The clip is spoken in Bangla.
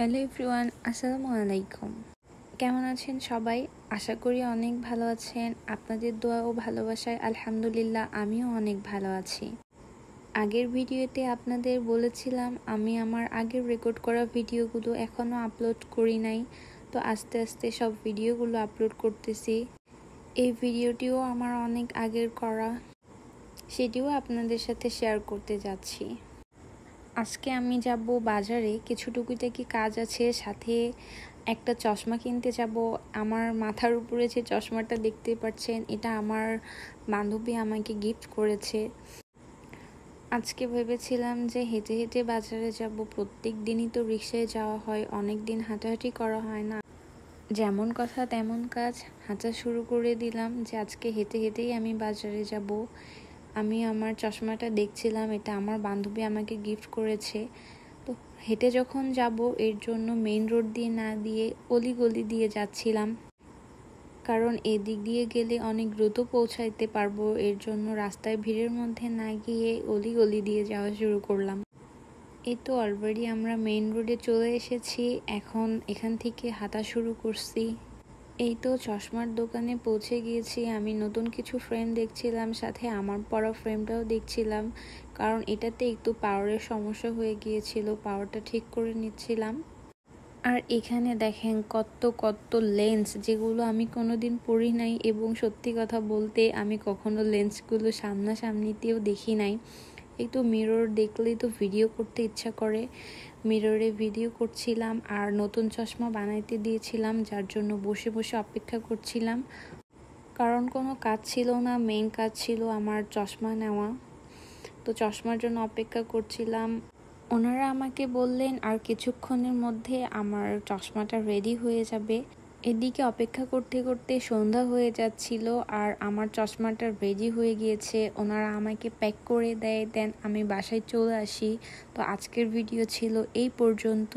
হ্যালো এভরিওয়ান, আসসালামু আলাইকুম। কেমন আছেন সবাই? আশা করি অনেক ভালো আছেন। আপনাদের দোয়া ও ভালোবাসায় আলহামদুলিল্লাহ আমিও অনেক ভালো আছি। আগের ভিডিওতে আপনাদের বলেছিলাম আমি আমার আগের রেকর্ড করা ভিডিওগুলো এখনও আপলোড করি নাই, তো আস্তে আস্তে সব ভিডিওগুলো আপলোড করতেছি। এই ভিডিওটিও আমার অনেক আগের করা, সেটিও আপনাদের সাথে শেয়ার করতে যাচ্ছি। আজকে আমি যাব বাজারে, কিছু টুকিটাকি কাজ আছে, সাথে একটা চশমা কিনতে যাব। আমার মাথার উপরে যে চশমাটা দেখতে পাচ্ছেন, এটা আমার বান্ধবী আমাকে গিফট করেছে। আজকে ভেবেছিলাম যে হেঁটে হেঁটে বাজারে যাব। প্রত্যেক দিনই তো রিক্সায় যাওয়া হয়, অনেক দিন হাঁটাহাঁটি করা হয় না। যেমন কথা তেমন কাজ, হাঁটা শুরু করে দিলাম যে আজকে হেঁটে হেঁটেই আমি বাজারে যাব। আমি আমার চশমাটা দেখছিলাম, এটা আমার বান্ধবী আমাকে গিফট করেছে। তো হেঁটে যখন যাব, এর জন্য মেইন রোড দিয়ে না দিয়ে অলিগলি দিয়ে যাচ্ছিলাম, কারণ এদিক দিয়ে গেলে অনেক দ্রুত পৌঁছাইতে পারবো। এর জন্য রাস্তায় ভিড়ের মধ্যে না গিয়ে অলিগলি দিয়ে যাওয়া শুরু করলাম। এই তো অলরেডি আমরা মেইন রোডে চলে এসেছি, এখন এখান থেকে হাঁটা শুরু করছি। এই তো চশমার দোকানে পৌঁছে গিয়েছি। আমি নতুন কিছু ফ্রেম দেখছিলাম, সাথে আমার পরা ফ্রেমটাও দেখছিলাম, কারণ এটাতে একটু পাওয়ারের সমস্যা হয়ে গিয়েছিল, পাওয়ারটা ঠিক করে নিচ্ছিলাম। আর এখানে দেখেন কত কত লেন্স, যেগুলো আমি কোনোদিন পরি নাই, এবং সত্যি কথা বলতে আমি কখনো লেন্সগুলো সামনাসামনিতেও দেখি নাই। একটু মিরর দেখলেই তো ভিডিও করতে ইচ্ছা করে। মিররে ভিডিও করছিলাম আর নতুন চশমা বানাইতে দিয়েছিলাম, যার জন্য বসে বসে অপেক্ষা করছিলাম, কারণ কোনো কাজ ছিল না, মেইন কাজ ছিল আমার চশমা নেওয়া। তো চশমার জন্য অপেক্ষা করছিলাম। ওনারা আমাকে বললেন আর কিছুক্ষণের মধ্যে আমার চশমাটা রেডি হয়ে যাবে। এদিকে অপেক্ষা করতে করতে সন্ধ্যা হয়ে যাচ্ছিল, আর আমার চশমাটা রেডি হয়ে গিয়েছে। ওনারা আমাকে প্যাক করে দেন আমি বাসায় চলে আসি। তো আজকের ভিডিও ছিল এই পর্যন্ত।